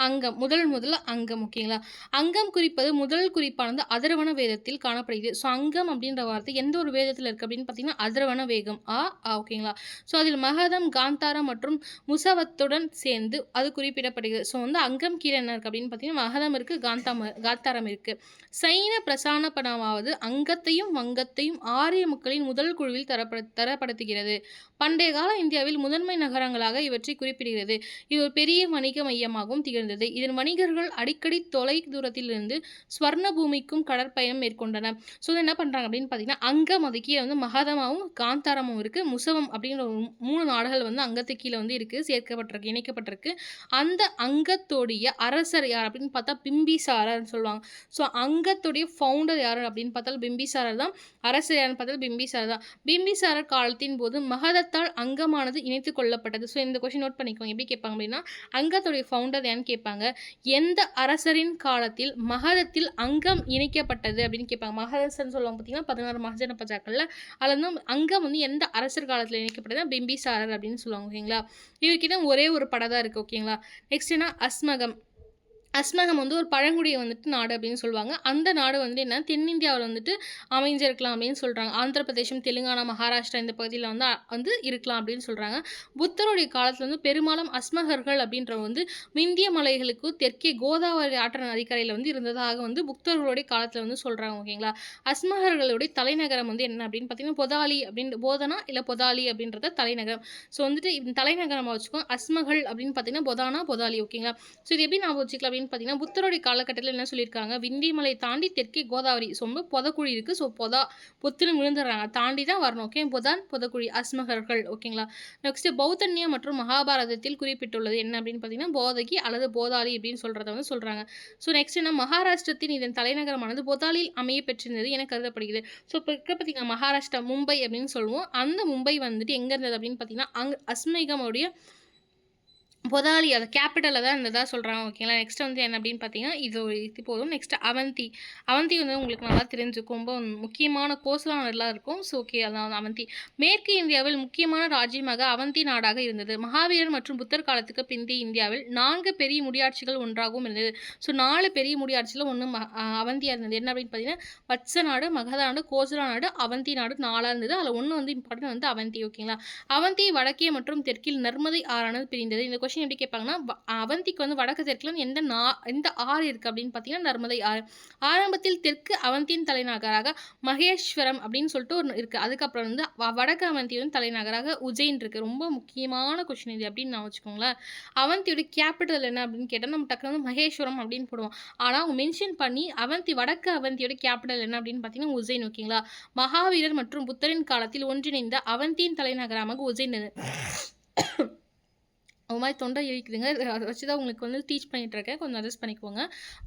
அங்கம், முதல்ல அங்கம். ஓகேங்களா. அங்கம் குறிப்பது முதல் குறிப்பானது அதர்வன வேதத்தில் காணப்படுகிறது. ஸோ அங்கம் அப்படின்ற வார்த்தை எந்த ஒரு வேதத்தில் இருக்குது அப்படின்னு பார்த்தீங்கன்னா அதர்வன வேகம் ஓகேங்களா. ஸோ அதில் மகதம், காந்தாரம் மற்றும் முசவத்துடன் சேர்ந்து அது குறிப்பிடப்படுகிறது. ஸோ வந்து அங்கம் கீழே என்ன இருக்குது அப்படின்னு பார்த்தீங்கன்னா மகதம் இருக்குது, காந்தாரம் இருக்குது. சைன பிரசானப்பணமாவது அங்கத்தையும் வங்கத்தையும் ஆரிய மக்களின் முதல் குழுவில் தரப்படுத்துகிறது. பண்டைய கால இந்தியாவில் முதன்மை நகரங்களாக இவற்றை குறிப்பிடுகிறது. இது ஒரு பெரிய வணிக மையமாகவும் திகழ்ந்தது. இதன் வணிகர்கள் அடிக்கடி தொலை தூரத்திலிருந்து ஸ்வர்ண பூமிக்கும் கடற்பயணம் மேற்கொண்டனர். ஸோ என்ன பண்ணுறாங்க அப்படின்னு பார்த்தீங்கன்னா அங்கம், அது கீழே வந்து மகதமாகவும் காந்தாரமும் இருக்குது. முசவம் அப்படின்ற 3 நாடுகள் வந்து அங்கத்துக்கு கீழே வந்து இருக்குது, சேர்க்கப்பட்டிருக்கு, இணைக்கப்பட்டிருக்கு. அந்த அங்கத்தோடைய அரசர் யார் அப்படின்னு பார்த்தா பிம்பிசாரர்னு சொல்லுவாங்க. ஸோ அங்கத்துடைய ஃபவுண்டர் யார் அப்படின்னு பார்த்தாலும் பிம்பிசாரர் தான். அரசர் யாருன்னு பார்த்தாலும் பிம்பிசாரர் தான். பிம்பிசாரர் காலத்தின் போது மகதத்தால் அங்கமானது இணைத்து கொள்ளப்பட்டது. ஸோ இந்த கொஸ்டின் நோட் பண்ணிக்கோங்க. எப்படி கேட்பாங்க அப்படின்னா அங்கத்துடைய ஃபவுண்டர் யான்னு கேட்பாங்க. எந்த அரசரின் காலத்தில் மகதத்தில் அங்கம் இணைக்கப்பட்டது அப்படின்னு கேட்பாங்க. மகதசன் சொல்லுவாங்க பார்த்தீங்கன்னா 16 மகஜன பதாக்கள்ல, அதில் வந்து அங்கம் வந்து எந்த அரசர் காலத்தில் இணைக்கப்பட்டது, பிம்பிசாரர் அப்படின்னு சொல்லுவாங்க. ஓகேங்களா. இவர்கிட்ட ஒரே ஒரு படம் தான் இருக்குது. ஓகேங்களா. நெக்ஸ்ட் என்ன, அஸ்மகம் வந்து ஒரு பழங்குடியை வந்துட்டு நாடு அப்படின்னு சொல்லுவாங்க. அந்த நாடு வந்துட்டு என்ன தென்னிந்தியாவில் வந்துட்டு அமைஞ்சிருக்கலாம் அப்படின்னு சொல்கிறாங்க. ஆந்திர பிரதேசம், தெலுங்கானா, மகாராஷ்டிரா இந்த பகுதியில் வந்து இருக்கலாம் அப்படின்னு சொல்கிறாங்க. புத்தருடைய காலத்தில் வந்து பெரும்பாலும் அஸ்மகர்கள் அப்படின்றவங்க வந்து விந்திய மலைகளுக்கு தெற்கே கோதாவரி ஆற்று நதிக்கரையில் வந்து இருந்ததாக வந்து புத்தர்களுடைய காலத்தில் வந்து சொல்கிறாங்க. ஓகேங்களா. அஸ்மகர்களுடைய தலைநகரம் வந்து என்ன அப்படின்னு பார்த்தீங்கன்னா பொதாலி அப்படின்னு, போதனா இல்லை பொதாலி அப்படின்றத தலைநகரம். ஸோ வந்துட்டு இந்த தலைநகரமாக வச்சுக்கோங்க. அஸ்மகள் அப்படின்னு பார்த்தீங்கன்னா பொதாலி. ஓகேங்களா. ஸோ இது எப்படி நான் வச்சுக்கலாம் அப்படின்னு பார்த்தீங்கன்னா புத்தருடைய காலகட்டத்தில் என்ன சொல்லியிருக்காங்க, விந்தியமலை தாண்டி தெற்கே கோதாவரி, ரொம்ப பொதக்குழி இருக்குது. ஸோ பொத்துன்னு விழுந்துடுறாங்க, தாண்டி தான் வரணும். ஓகே, பொதக்குழி அஸ்மகர்கள். ஓகேங்களா. நெக்ஸ்ட் பௌத்தன்யா மற்றும் மகாபாரதத்தில் குறிப்பிட்டுள்ளது என்ன அப்படின்னு பார்த்தீங்கன்னா போதகி அல்லது போதாலி அப்படின்னு சொல்கிறத வந்து சொல்கிறாங்க. ஸோ நெக்ஸ்ட் என்ன, மகாராஷ்டிரத்தின் இதன் தலைநகரமானது பொதாலியில் அமைய பெற்றிருந்தது என கருதப்படுகிறது. ஸோ இப்போ இருக்க பார்த்தீங்கன்னா மகாராஷ்டிரா மும்பை அப்படின்னு சொல்லுவோம். அந்த மும்பை வந்துட்டு எங்கே இருந்தது அப்படின்னு பார்த்தீங்கன்னா அஸ்மகமுடைய பொதாலி அது கேபிட்டலில் தான் இந்த இதாக சொல்கிறாங்க ஓகேங்களா. நெக்ஸ்ட் வந்து என்ன அப்படின்னு பார்த்தீங்கன்னா இது போதும். நெக்ஸ்ட் அவந்தி. அவந்தி வந்து உங்களுக்கு நல்லா தெரிஞ்சுக்கும், ரொம்ப முக்கியமான கோர்ஸ்லாம் நல்லா இருக்கும். ஸோ ஓகே, அதான் அவந்தி. மேற்கு இந்தியாவில் முக்கியமான ராஜ்யமாக அவந்தி நாடாக இருந்தது. மகாவீரர் மற்றும் புத்தர் காலத்துக்கு பிந்தைய இந்தியாவில் 4 பெரிய முடியாட்சிகள் ஒன்றாகவும் இருந்தது. ஸோ 4 பெரிய முடியாட்சியில் ஒன்று அவந்தியாக இருந்தது. என்ன அப்படின்னு பார்த்தீங்கன்னா வத்ச நாடு, மகத நாடு, கோசலா நாடு, அவந்தி நாடு 4 இருந்தது. அதில் ஒன்று வந்து இம்பார்ட்டன் வந்து அவந்தி ஓகேங்களா. அவந்தி வடக்கே மற்றும் தெற்கில் நர்மதை ஆறானது பிரிந்தது. இந்த கொஸ்டின் எப்படி கேட்பாங்கன்னா அவந்திக்கு வந்து வடக்கு தெற்குல எந்த ஆறு இருக்கு அப்படின்னு பார்த்தீங்கன்னா நர்மதை ஆறு. ஆரம்பத்தில் தெற்கு அவந்தியின் தலைநகராக மகேஸ்வரம் அப்படின்னு சொல்லிட்டு ஒன்று இருக்கு. அதுக்கப்புறம் வந்து வடக்கு அவந்தி வந்து தலைநகராக உஜ்ஜைன் இருக்கு. ரொம்ப முக்கியமான கொஸ்டின் இது அப்படின்னு நான் வச்சுக்கோங்களேன். அவந்தியோட கேபிட்டல் என்ன அப்படின்னு கேட்டால் நம்ம டக்குனு வந்து மகேஸ்வரம் அப்படின்னு போடுவோம். ஆனால் அவங்க மென்ஷன் பண்ணி வடக்கு அவந்தியோட கேபிட்டல் என்ன அப்படின்னு பார்த்தீங்கன்னா உஜ்ஜைன் ஓகேங்களா. மகாவீரர் மற்றும் புத்தரின் காலத்தில் ஒன்றிணைந்த அவந்தியின் தலைநகரமாக உஜ்ஜைன். ஒரு மாதிரி தொண்டை இழிக்குதுங்க, அதை வச்சு தான் உங்களுக்கு வந்து டீச் பண்ணிகிட்ருக்கேன், கொஞ்சம் அட்ஜஸ்ட் பண்ணிக்கோங்க.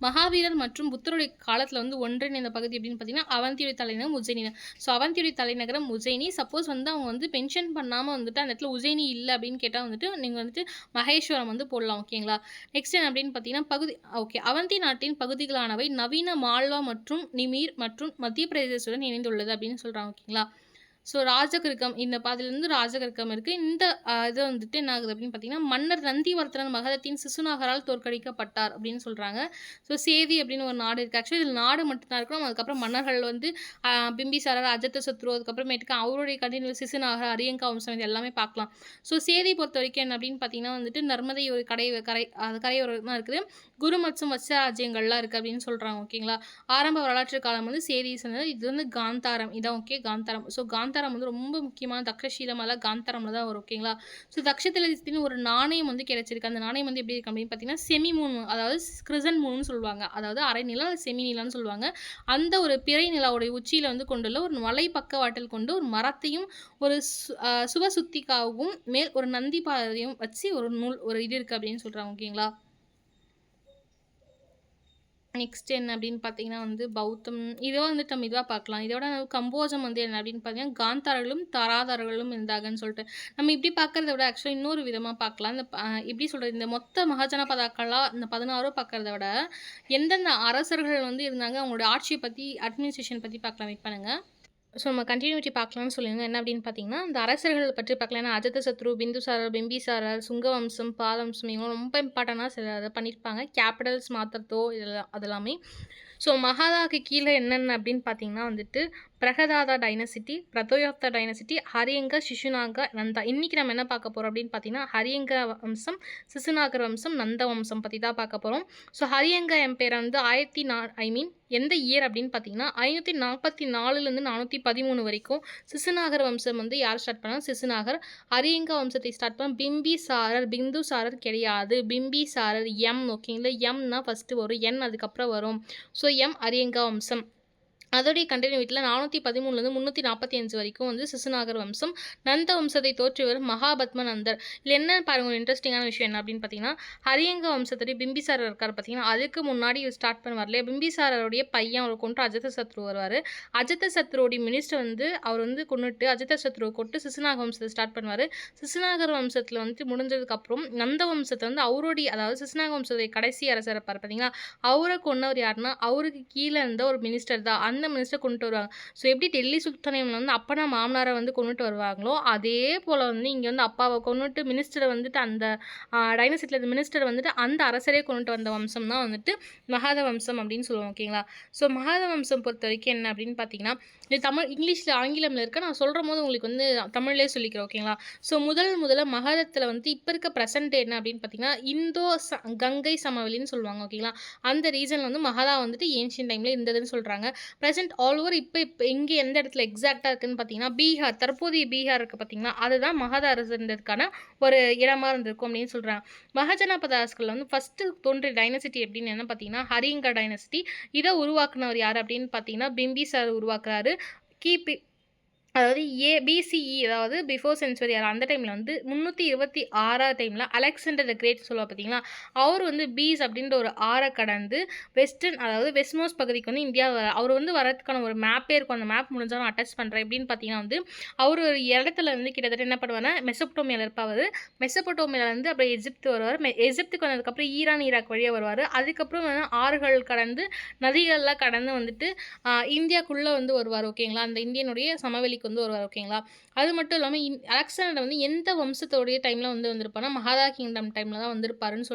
மகாவீரர் மற்றும் புத்தருடைய காலத்தில் வந்து ஒன்றிணைந்த பகுதி அப்படின்னு பார்த்தீங்கன்னா அவந்தியுடைய தலைநகரம் உஜ்ஜயினி. ஸோ அவந்தியுடைய தலைநகரம் உஜ்ஜயினி. சப்போஸ் வந்து அவங்க வந்து மென்ஷன் பண்ணாமல் வந்துட்டு அந்த இடத்துல உஜ்ஜயினி இல்லை அப்படின்னு கேட்டால் வந்துட்டு நீங்கள் வந்துட்டு மகேஸ்வரம் வந்து போடலாம் ஓகேங்களா. நெக்ஸ்ட் என்ன அப்படின்னு பார்த்தீங்கன்னா பகுதி ஓகே. அவந்தி நாட்டின் பகுதிகளானவை நவீன மால்வா மற்றும் நிமீர் மற்றும் மத்திய பிரதேசத்துடன் இணைந்துள்ளது அப்படின்னு சொல்கிறாங்க ஓகேங்களா. ஸோ ராஜகிருக்கம் இந்த பாதிலேருந்து ராஜகிருக்கம் இருக்குது. இந்த இது வந்துட்டு என்ன ஆகுது அப்படின்னு பார்த்தீங்கன்னா மன்னர் நந்திவர்த்தனன் மகதத்தின் சிசுநாகரால் தோற்கடிக்கப்பட்டார் அப்படின்னு சொல்கிறாங்க. ஸோ சேதி அப்படின்னு ஒரு நாடு இருக்குது. ஆக்சுவலி இதில் நாடு மட்டும்தான் இருக்கணும். அதுக்கப்புறம் மன்னர்கள் வந்து பிம்பிசாரர், அஜாதசத்ரு, அதுக்கப்புறமேட்டுக்கு அவருடைய கண்டினியூ சிசுநாகர், அரியங்கா வம்சம் இது எல்லாமே பார்க்கலாம். ஸோ சேதி பொறுத்த வரைக்கும் என்ன அப்படின்னு பார்த்தீங்கன்னா வந்துட்டு நர்மதை ஒரு கரையோரம் தான் இருக்குது. குரு மற்றும் வத்ச ராஜ்யங்கள்லாம் இருக்குது அப்படின்னு சொல்கிறாங்க ஓகேங்களா. ஆரம்ப வரலாற்று காலம் வந்து சேதி சொன்னது. இது வந்து காந்தாரம் இதான் ஓகே. காந்தாரம். ஸோ காந்தாரம் வந்து ரொம்ப முக்கியமான தக்ஷசீலம் எல்லாம் காந்தாரமில் தான் வரும் ஓகேங்களா. ஸோ தக்ஷத்திலத்தின் ஒரு நாணயம் வந்து கிடைச்சிருக்கு. அந்த நாணயம் வந்து எப்படி இருக்கு அப்படின்னு பார்த்தீங்கன்னா செமி மூன், அதாவது கிரிசன் மூணுன்னு சொல்லுவாங்க. அதாவது அரை நிலா செமி நிலான்னு சொல்லுவாங்க. அந்த ஒரு பிறை நிலாவுடைய உச்சியில் வந்து கொண்டுள்ள ஒரு மலை பக்கவாட்டில் கொண்டு ஒரு மரத்தையும் ஒரு சுவசுத்திக்காகவும் மேல் ஒரு நந்தி பாதையும் வச்சு ஒரு இது இருக்குது அப்படின்னு சொல்கிறாங்க ஓகேங்களா. நெக்ஸ்ட் என்ன அப்படின்னு பார்த்தீங்கன்னா வந்து பௌத்தம். இதோ வந்துட்டு நம்ம இதுவாக பார்க்கலாம். இதோட கம்போஜம் வந்து என்ன அப்படின்னு பார்த்தீங்கன்னா காந்தாரர்களும் தராதாரர்களும் இருந்தாங்கன்னு சொல்லிட்டு நம்ம இப்படி பார்க்கறத விட ஆக்சுவலாக இன்னொரு விதமாக பார்க்கலாம். இந்த எப்படி சொல்கிறது, இந்த மொத்த மகாஜன பதாக்களாக இந்த 16 பார்க்கறத விட எந்தெந்த அரசர்கள் வந்து இருந்தாங்க, அவங்களோட ஆட்சியை பற்றி அட்மினிஸ்ட்ரேஷன் பற்றி பார்க்கலாம். வெயிட் பண்ணுங்கள். ஸோ நம்ம கண்டினியூட்டி பார்க்கலாம்னு சொல்லியிருந்தோம். என்ன அப்படின்னு பார்த்தீங்கன்னா இந்த அரசர்கள் பற்றி பார்க்கலாம். ஏன்னா அஜாதசத்ரு, பிந்துசாரர், பிம்பிசாரர், சுங்கவம்சம், பாலவம்சம் இவங்க ரொம்ப இம்பார்ட்டண்டாக சில அதை பண்ணியிருப்பாங்க. கேபிட்டல்ஸ் மாற்றுறதோ அதெல்லாமே. ஸோ மகாதாக்கு கீழே என்னென்ன அப்படின்னு பார்த்தீங்கன்னா வந்துட்டு பிரகதாதா டைனசிட்டி, பிரதோயோக்தா டைனசிட்டி, ஹரியங்க, சிசுநாக, நந்தா. இன்றைக்கி நம்ம என்ன பார்க்க போகிறோம் அப்படின்னு பார்த்தீங்கன்னா ஹரியங்க வம்சம், சிசுநாகர் வம்சம், நந்த வம்சம் பற்றி தான் பார்க்க போகிறோம். ஸோ ஹரியங்க எம்பையர் வந்து எந்த இயர் அப்படின்னு பார்த்தீங்கன்னா 544லேருந்து 413 வரைக்கும். சிசுநாகர் வம்சம் வந்து யார் ஸ்டார்ட் பண்ணால் சிசுநாகர். ஹரியங்க வம்சத்தை ஸ்டார்ட் பண்ண பிந்துசாரர் கிடையாது. பிம்பிசாரர் எம் ஓகேங்களா. எம்னா ஃபஸ்ட்டு வரும், என் அதுக்கப்புறம் வரும். ஸோ எம் ஹரியங்க வம்சம். அதோடைய கண்டினியூட்டியில் 413லேருந்து 345 வரைக்கும் வந்து சிசுநாகர் வம்சம். நந்த வம்சத்தை தோற்றியவர் மகாபத்ம நந்தர். இதில் என்ன பாருங்க, ஒரு இன்ட்ரெஸ்டிங்கான விஷயம் என்ன அப்படின்னு பார்த்தீங்கன்னா ஹரியங்க வம்சத்துடைய பிம்பிசாரர் இருக்கார் பார்த்தீங்கன்னா, அதுக்கு முன்னாடி ஸ்டார்ட் பண்ணுவார் இல்லையா. பிம்பிசாரருடைய பையன் அவர் கொண்டு அஜாதசத்ரு வருவார். அஜாதசத்ருடைய மினிஸ்டர் வந்து அவர் வந்து கொண்டுட்டு அஜாதசத்ருவை கொண்டு சிசுநாக வம்சத்தை ஸ்டார்ட் பண்ணுவார். சிசுநாகர் வம்சத்தில் வந்து முடிஞ்சதுக்கப்புறம் நந்த வம்சத்தை வந்து அவருடைய, அதாவது சிசுநாக வம்சத்தை கடைசி அரசர் இருப்பார் பார்த்தீங்களா, அவரை கொண்டவர் யாருன்னா அவருக்கு கீழே இருந்த ஒரு மினிஸ்டர் தான். அந்த மினிஸ்டர் கொண்டுட்டு வருவாங்க. ஸோ எப்படி டெல்லி சுல்தானியம்ல வந்து அப்பனா மாமனாரை வந்து கொண்டுட்டு வருவாங்களோ அதே போல் வந்து இங்கே வந்து அப்பாவை கொண்டுட்டு மினிஸ்டரை வந்துட்டு அந்த டைனசிட்டியில் மினிஸ்டர் வந்துட்டு அந்த அரசரே கொண்டுட்டு வந்த வம்சம் தான் வந்துட்டு மகாத வம்சம் அப்படின்னு சொல்லுவோம் ஓகேங்களா. ஸோ மகாத வம்சம் பொறுத்த வரைக்கும் என்ன அப்படின்னு பார்த்தீங்கன்னா இது இங்கிலீஷில் ஆங்கிலமில் இருக்க, நான் சொல்கிற போது உங்களுக்கு வந்து தமிழ்லேயே சொல்லிக்கிறேன் ஓகேங்களா. ஸோ முதல்ல மகாதத்தில் வந்து இப்போ இருக்க ப்ரெசென்ட் என்ன அப்படின்னு பார்த்தீங்கன்னா கங்கை சமவெளின்னு சொல்லுவாங்க ஓகேங்களா. அந்த ரீசன் வந்து மகாதா வந்துட்டு ஏன்ஷியன் டைமில் இருந்ததுன்னு சொல்கிறாங்க. ப்ரெசென்ட் ஆல் ஓவர் இப்போ எங்கே எந்த இடத்துல எக்ஸாக்டாக இருக்குதுன்னு பார்த்தீங்கன்னா பீகார், தற்போதைய பீகார் இருக்குது பார்த்தீங்கன்னா, அதுதான் மகாதா அரசு இருந்ததுக்கான ஒரு இடமா இருந்திருக்கும் அப்படின்னு சொல்கிறாங்க. மகாஜனபதாஸ்கள் வந்து ஃபஸ்ட்டு தோன்றிய டைனசிட்டி எப்படின்னு என்ன பார்த்தீங்கன்னா ஹரியங்க டைனசிட்டி. இதை உருவாக்குனவர் யார் அப்படின்னு பார்த்தீங்கன்னா பிம்பிசார் உருவாக்குறாரு. கிபி அதாவது பிசிஇ அதாவது பிஃபோர் செஞ்சுரி அந்த டைமில் வந்து 326 டைமில் அலெக்சாண்டர் த கிரேட் சொல்லுவா பார்த்தீங்களா, அவர் வந்து பீஸ் அப்படின்ற ஒரு ஆறை கடந்து வெஸ்டர்ன் அதாவது வெஸ்ட்மோஸ்ட் பகுதிக்கு வந்து இந்தியா அவர் வந்து வரதுக்கான ஒரு மேப்பே இருக்கும். அந்த மேப் முடிஞ்சாலும் அட்டாச் பண்ணுறேன் எப்படின்னு பார்த்தீங்கன்னா வந்து அவர் ஒரு இடத்துல வந்து கிட்டத்தட்ட என்ன பண்ணுவார்னா மெசபடோமியாவில் இருப்பார். மெசபடோமியாவில் வந்து அப்படியே எஜிப்து வருவார். எஜிப்துக்கு வந்ததுக்கப்புறம் ஈராக் வழியாக வருவார். அதுக்கப்புறம் வந்து ஆறுகள் கடந்து நதிகள்லாம் கடந்து வந்துட்டு இந்தியாக்குள்ளே வந்து வருவார். ஓகேங்களா, அந்த இந்தியனுடைய சமவெளிக்கு வந்து வருவார். ஓகேங்களா, அது மட்டும் இல்லாமல் அலெக்சாண்டர் வந்து எந்த வம்சத்தோடைய டைமில் வந்து வந்திருப்பாருன்னா மகாதா கிங்டம் டைமில் தான் வந்திருப்பாருன்னு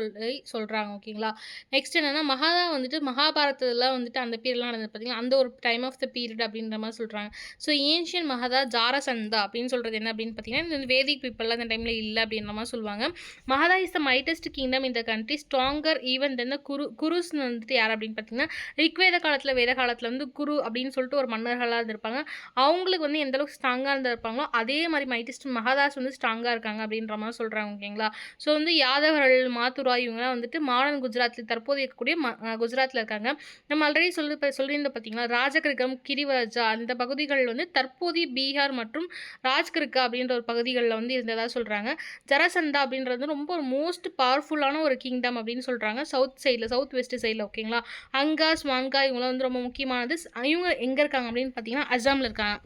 சொல்கிறாங்க. ஓகேங்களா, நெக்ஸ்ட் என்னென்னா மகாதா வந்துட்டு மகாபாரதத்தில் வந்துட்டு அந்த பீரியட்லாம் நடந்தது பார்த்தீங்கன்னா அந்த ஒரு டைம் ஆஃப் த பீரியட் அப்படின்ற மாதிரி சொல்கிறாங்க. ஸோ ஏன்ஷியன் மகாதா ஜாரசந்தா அப்படின்னு சொல்கிறது என்ன அப்படின்னு பார்த்தீங்கன்னா இந்த வேதிக் பீப்பிள் அந்த டைமில் இல்லை அப்படின்ற மாதிரி சொல்லுவாங்க. மகாதா இஸ் த மைட்டஸ்ட் கிங்டம் இந்த கண்ட்ரி, ஸ்ட்ராங்கர் ஈவன் தென் த குருஸ்னு வந்துட்டு யார் அப்படின்னு பார்த்தீங்கன்னா ரிக்வேத காலத்தில் வேத காலத்தில் வந்து குரு அப்படின்னு சொல்லிட்டு ஒரு மன்னர்களாக இருந்திருப்பாங்க. அவங்களுக்கு வந்து எந்த அளவுக்கு ஸ்ட்ராங்காக இருந்திருப்பாங்களோ அதே மாதிரி மைட்டிஸ்ட் மகாதாஸ் வந்து ஸ்ட்ராங்காக இருக்காங்க அப்படின்ற மாதிரி சொல்கிறாங்க. ஓகேங்களா, ஸோ வந்து யாதவர்கள் மாத்துரா இவங்கலாம் வந்துட்டு மாடர்ன் குஜராத்தில் தற்போது இருக்கக்கூடிய குஜராத்தில் இருக்காங்க. நம்ம ஆல்ரெடி சொல்லியிருந்த பார்த்தீங்களா ராஜகிருகம் கிரிவராஜா அந்த பகுதிகள் வந்து தற்போதைய பீகார் மற்றும் ராஜ்கிருக்கா அப்படின்ற ஒரு பகுதிகளில் வந்து இருந்ததாக சொல்கிறாங்க. ஜரசந்தா அப்படின்றது ரொம்ப ஒரு மோஸ்ட் பவர்ஃபுல்லான ஒரு கிங்டம் அப்படின்னு சொல்கிறாங்க சவுத் வெஸ்ட் சைடில். ஓகேங்களா, அங்காஸ் வாங்கா இவங்களாம் வந்து ரொம்ப முக்கியமானது. இவங்க எங்கே இருக்காங்க அப்படின்னு பார்த்தீங்கன்னா அஸ்ஸாமில் இருக்காங்க.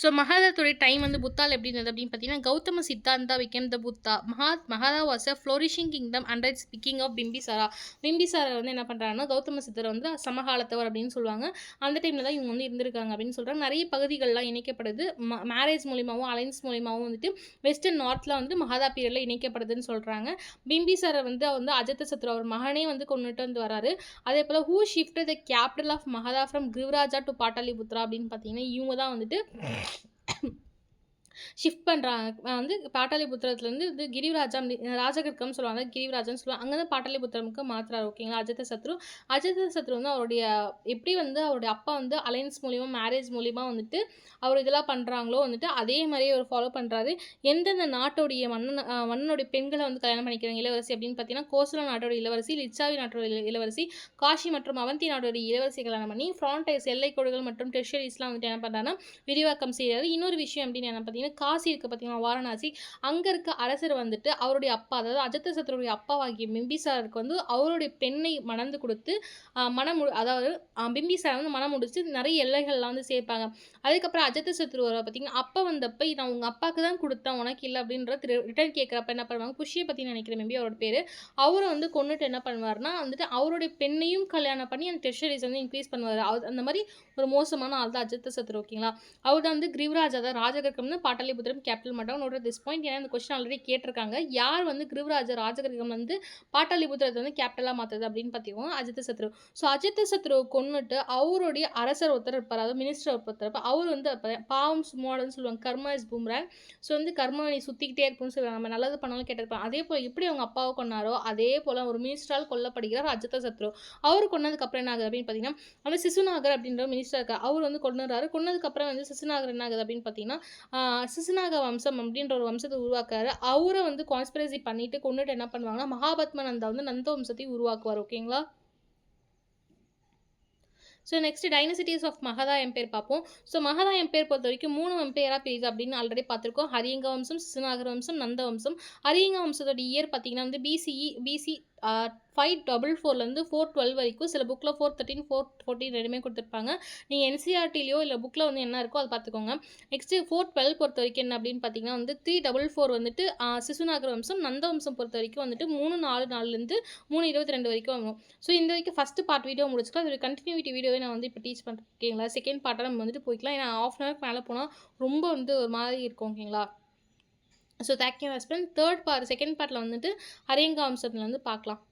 ஸோ மகாதாத்துடைய டைம் வந்து புத்தால் எப்படி இருந்தது அப்படின்னு பார்த்தீங்கன்னா Gautama Siddhartha became the Buddha. Magadha was a flourishing kingdom and it's speaking of Bimbisara. Bimbisara வந்து என்ன பண்ணுறாங்கன்னா கௌதம சித்தர் வந்து சமகாலத்தவர் அப்படின்னு சொல்லுவாங்க. அந்த டைமில் தான் இவங்க வந்து இருந்திருக்காங்க அப்படின்னு சொல்கிறாங்க. நிறைய பகுதிகள்லாம் இணைக்கப்படுது மேரேஜ் மூலியமாகவும் அலைன்ஸ் மூலியமாகவும் வந்துட்டு வெஸ்டர்ன் நார்த்தில் வந்து மகாதா பீரியடில் இணைக்கப்படுதுன்னு சொல்கிறாங்க. பிம்பிசாரை வந்து அஜித்த சத்ரு அவர் மகனே வந்து கொண்டுட்டு வந்து வராரு. அதே போல் who shifted the capital of Magadha from Girivraja to Pataliputra அப்படின்னு பார்த்தீங்கன்னா இவங்க தான் வந்துட்டு ஷிஃப்ட் பண்ணுறாங்க. வந்து பாட்டாலிபுத்திரத்துலேருந்து இது கிரிவராஜா ராஜகிருக்கம் சொல்லுவாங்க, கிரிவராஜான்னு சொல்லுவாங்க. அங்கே தான் பாட்டாலிபுத்திரமுக்கு மாற்றுறாரு. ஓகேங்களா, அஜித்த சத்ரு வந்து அவருடைய எப்படி வந்து அவருடைய அப்பா வந்து அலைன்ஸ் மூலிமா மேரேஜ் மூலிமா வந்துட்டு அவர் இதெல்லாம் பண்ணுறாங்களோ வந்துட்டு அதே மாதிரியே அவர் ஃபாலோ பண்ணுறாரு. எந்தெந்த நாட்டோடைய மன்னனுடைய பெண்களை வந்து கல்யாணம் பண்ணிக்கிறாங்க இளவரசி அப்படின்னு பார்த்தீங்கன்னா கோசல நாட்டோட இளவரசி, லிச்சாவி நாட்டோட இளவரசி, காஷி மற்றும் அவந்தி நாட்டோட இளவரசி கல்யாணம் பண்ணி ஃப்ரான்டைஸ் எல்லைக்கோடுகள் மற்றும் டெரிஷரிஸ்லாம் வந்துட்டு என்ன பண்ணுறாங்கன்னா விரிவாக்கம் செய்கிறாரு. இன்னொரு விஷயம் அப்படின்னு என்ன பார்த்தீங்கன்னா காசி இருக்குது பார்த்தீங்கன்னா வாரணாசி, அங்கே இருக்க அரசர் வந்துட்டு அவருடைய அப்பா அதாவது அஜித்த சத்ருடைய அப்பாவாகிய பிம்பிசாருக்கு வந்து அவருடைய பெண்ணை மணந்து கொடுத்து அதாவது பிம்பிசார் வந்து மனம் முடிச்சு நிறைய எல்லைகள்லாம் வந்து சேர்ப்பாங்க. அதுக்கப்புறம் அஜித்த சத்ரு பார்த்தீங்கன்னா அப்போ வந்தப்போ நான் உங்கள் அப்பாவுக்கு தான் கொடுத்தேன் உனக்கு இல்லை அப்படின்ற ரிட்டர்ன் கேட்குறப்ப என்ன பண்ணுவாங்க குஷியை பற்றி நினைக்கிறேன் மேபி அவரோட பேர், அவரை வந்து கொண்டுட்டு என்ன பண்ணுவார்னா வந்துட்டு அவருடைய பெண்ணையும் கல்யாணம் பண்ணி அந்த டெரிஷரிஸ் வந்து இன்க்ரீஸ் பண்ணுவார். அந்த மாதிரி ஒரு மோசமான ஆள் தான் அஜித்த சத்ரு. ஓகேங்களா, அவர் தான் வந்து கிரிவராஜா தான் ராஜகிருக்கம்னு பாட்டாலிபுத்திரம் கேபிட்டல் மட்டும் நோட் திஸ் பாயிண்ட். ஏன்னா இந்த கொஸ்டின் ஆல்ரெடி கேட்டிருக்காங்க, யார் வந்து கிரிவராஜா ராஜகிருகம் வந்து பாட்டாலிபுத்திரத்தை வந்து கேபிட்டலாக மாற்றுது அப்படின்னு பார்த்தீங்கன்னா அஜித்த சத்ரு. ஸோ அஜித்த சத்ருவை கொண்டுட்டு அவருடைய அரசர் ஒருத்தர் இருப்பார், அதாவது மினிஸ்டர் ஒருத்தர் இருப்பார். அவர் வந்து பாவம் சும்மாடன்னு சொல்லுவாங்க, கர்மா இஸ் பூம்ராங். ஸோ வந்து கர்மா நீ சுற்றிக்கிட்டே இருக்குன்னு சொல்லுவாங்க, நம்ம நல்லது பண்ணாலும் கேட்டிருப்பாங்க. அதே போல் எப்படி அவங்க அப்பாவை கொண்டாரோ அதே போல் ஒரு மினிஸ்டரால் கொல்லப்படுகிறார் அஜித்த சத்ரு. அவர் கொண்டதுக்கப்புறம் என்ன ஆகுது அப்படின்னு பார்த்தீங்கன்னா அந்த சிசுநாகர் அப்படின்ற மினிஸ்டர் இருக்கார், அவர் வந்து கொண்டுறாரு. கொண்டதுக்கப்புறம் வந்து சிசுநாகர் என்ன ஆகுது அப்படின்னு பார்த்தீங்கன்னா சிசுநாக வம்சம் அப்படின்ற ஒரு வம்சத்தை உருவாக்குறாரு. அவரை வந்து கான்ஸ்பிரசி பண்ணிட்டு கொண்டுட்டு என்ன பண்ணுவாங்கன்னா மகாபத்மநந்தா வந்து நந்த வம்சத்தை உருவாக்குவார். ஓகேங்களா, ஸோ நெக்ஸ்ட் டைனசிட்டிஸ் ஆஃப் மகதா எம்பையர் பார்ப்போம். ஸோ மகதா எம்பையர் பொறுத்த வரைக்கும் 3 எம்பையராக பிரியுது அப்படின்னு ஆல்ரெடி பார்த்துருக்கோம். ஹரியங்க வம்சம், சிசுநாகர் வம்சம், நந்த வம்சம். ஹரியங்க வம்சத்தோட இயர் பார்த்தீங்கன்னா வந்து பிசி 544 412 வரைக்கும். சில புக்கில் 413 414 ரெண்டுமே கொடுத்துருப்பாங்க. நீங்கள் என்சிஆர்டிலையோ இல்லை புக்கில் வந்து என்ன இருக்கோ அதை பார்த்துக்கோங்க. நெக்ஸ்ட்டு 412 பொறுத்த வரைக்கும் என்ன அப்படின்னு பார்த்தீங்கன்னா வந்து 344 வந்துட்டு சிசுநாகர் வம்சம், நந்த வம்சம் பொறுத்த வரைக்கும் வந்துட்டு 344லேருந்து 322 வரைக்கும் வரும். ஸோ இந்த வரைக்கும் ஃபஸ்ட்டு பார்ட் வீடியோ முடிச்சுக்கலாம். இதோட கண்டினியூட்டி வீடியோவை நான் வந்து இப்போ டீச் பண்ணுறேன். ஓகேங்களா, செகண்ட் பார்ட்டாக நம்ம வந்துட்டு போய்க்கலாம். ஏன்னா ½ அன் ஹவருக்கு மேலே போனால் ரொம்ப வந்து ஒரு மாதிரி இருக்கும். ஓகேங்களா, ஸோ தேங்க்யூ ஹஸ்பண்ட். செகண்ட் பார்ட்டில் வந்துட்டு ஹரியங்க வம்சத்தில் வந்து பார்க்கலாம்.